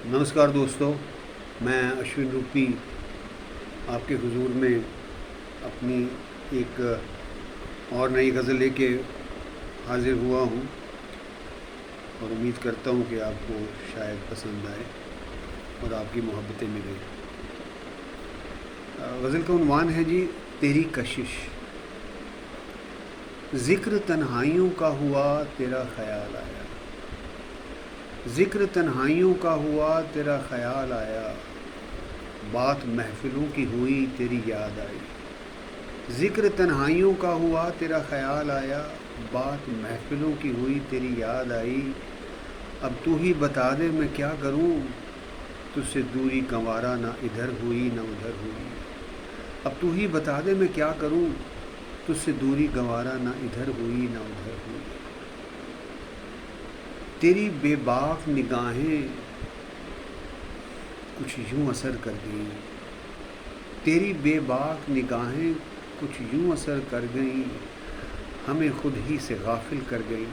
नमस्कार दोस्तों, मैं अश्विन रूपी आपके हुजूर में अपनी एक और नई गज़ल लेके हाज़िर हुआ हूँ और उम्मीद करता हूँ कि आपको शायद पसंद आए और आपकी मोहब्बतें मिलें। गज़ल का उन्वान है जी, तेरी कशिश। ज़िक्र तन्हाइयों का हुआ तेरा ख़याल आया, ज़िक्र तन्हाइयों का हुआ तेरा ख़याल आया, बात महफ़िलों की हुई तेरी याद आई। ज़िक्र तन्हाइयों का हुआ तेरा ख़याल आया, बात महफ़िलों की हुई तेरी याद आई। अब तू ही बता दे मैं क्या करूं, तुझसे दूरी गंवारा ना इधर हुई ना उधर हुई। अब तू ही बता दे मैं क्या करूं, तुझसे दूरी गंवारा ना इधर हुई ना उधर हुई। तेरी बेबाक निगाहें कुछ यूं असर कर गईं, तेरी बेबाक निगाहें कुछ यूं असर कर गईं, हमें खुद ही से गाफिल कर गईं।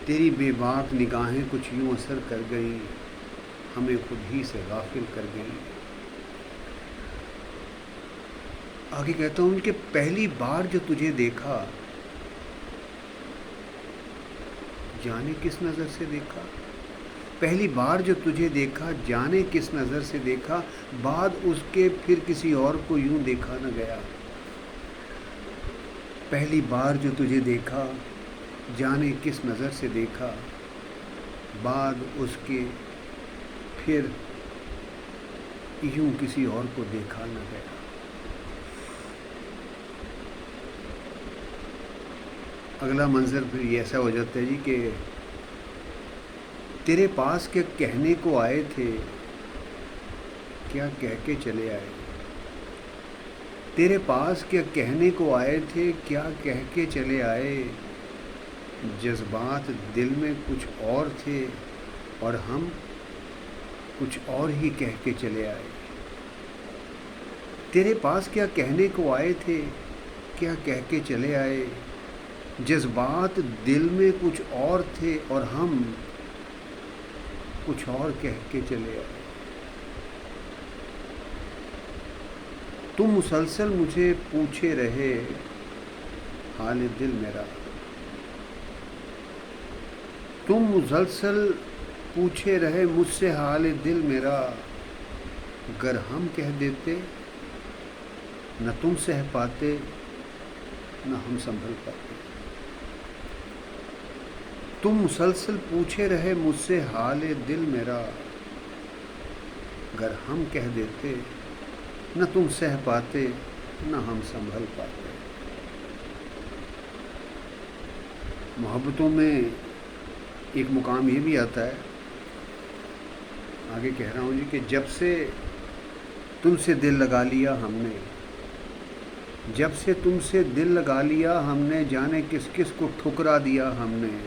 तेरी बेबाक निगाहें कुछ यूं असर कर गईं, हमें खुद ही से गाफिल कर गईं। आगे कहता हूँ कि पहली बार जो तुझे देखा, जाने किस नज़र से देखा। पहली बार जो तुझे देखा, जाने किस नज़र से देखा, बाद उसके फिर किसी और को यूं देखा न गया। पहली बार जो तुझे देखा, जाने किस नज़र से देखा, बाद उसके फिर यूं किसी और को देखा न गया। अगला मंजर फिर ये ऐसा हो जाता है जी कि तेरे पास के कहने को आए थे, क्या कह के चले आए। तेरे पास के कहने को आए थे, क्या कह के चले आए। जज्बात दिल में कुछ और थे और हम कुछ और ही कह के चले आए। तेरे पास क्या कहने को आए थे, क्या कह के चले आए। जज्बात दिल में कुछ और थे और हम कुछ और कह के चले आए। तुम मुसलसल मुझे पूछे रहे हाल दिल मेरा, तुम मुसलसल पूछे रहे मुझसे हाल दिल मेरा। गर हम कह देते न तुम सह पाते न हम संभल पाते। तुम मुसलसल पूछे रहे मुझसे हाल दिल मेरा, गर हम कह देते न तुम सह पाते न हम संभल पाते। मोहब्बतों में एक मुकाम ये भी आता है, आगे कह रहा हूँ जी, कि जब से तुमसे दिल लगा लिया हमने, जब से तुमसे दिल लगा लिया हमने, जाने किस किस को ठुकरा दिया हमने।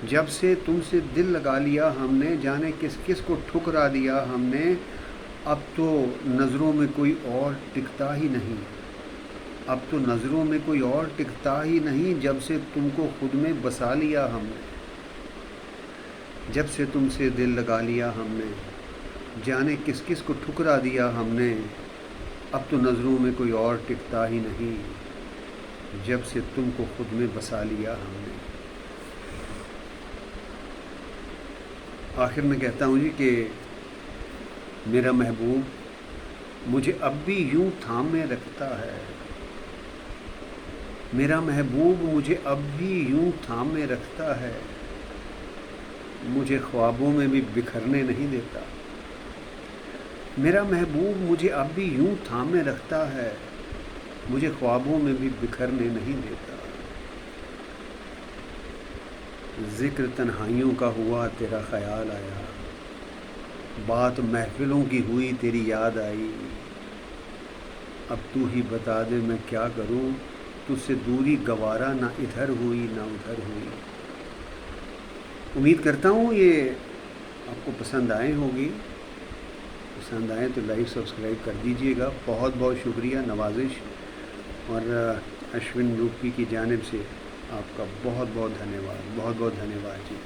जब से तुमसे दिल लगा लिया हमने, जाने किस किस को ठुकरा दिया हमने। अब तो नज़रों में कोई और टिकता ही नहीं, अब तो नज़रों में कोई और टिकता ही नहीं। जब से तुमको खुद में बसा लिया हमने, जब से तुमसे दिल लगा लिया हमने, जाने किस किस को ठुकरा दिया हमने। अब तो नज़रों में कोई और टिकता ही नहीं, जब से तुमको खुद में बसा लिया हमने। आखिर में कहता हूँ जी कि मेरा महबूब मुझे अब भी यूं थामे रखता है, मेरा महबूब मुझे अब भी यूं थामे रखता है। मुझे ख्वाबों में भी बिखरने नहीं देता, मेरा महबूब मुझे अब भी यूं थामे रखता है। मुझे ख्वाबों में भी बिखरने नहीं देता। ज़िक्र तन्हाइयों का हुआ तेरा ख़याल आया, बात महफ़िलों की हुई तेरी याद आई। अब तू ही बता दे मैं क्या करूं, तुझसे दूरी गवारा ना इधर हुई ना उधर हुई। उम्मीद करता हूं ये आपको पसंद आए होगी। पसंद आए तो लाइक सब्सक्राइब कर दीजिएगा। बहुत बहुत शुक्रिया, नवाजिश। और अश्विन रूपी की जानिब से आपका बहुत बहुत धन्यवाद, बहुत बहुत धन्यवाद जी।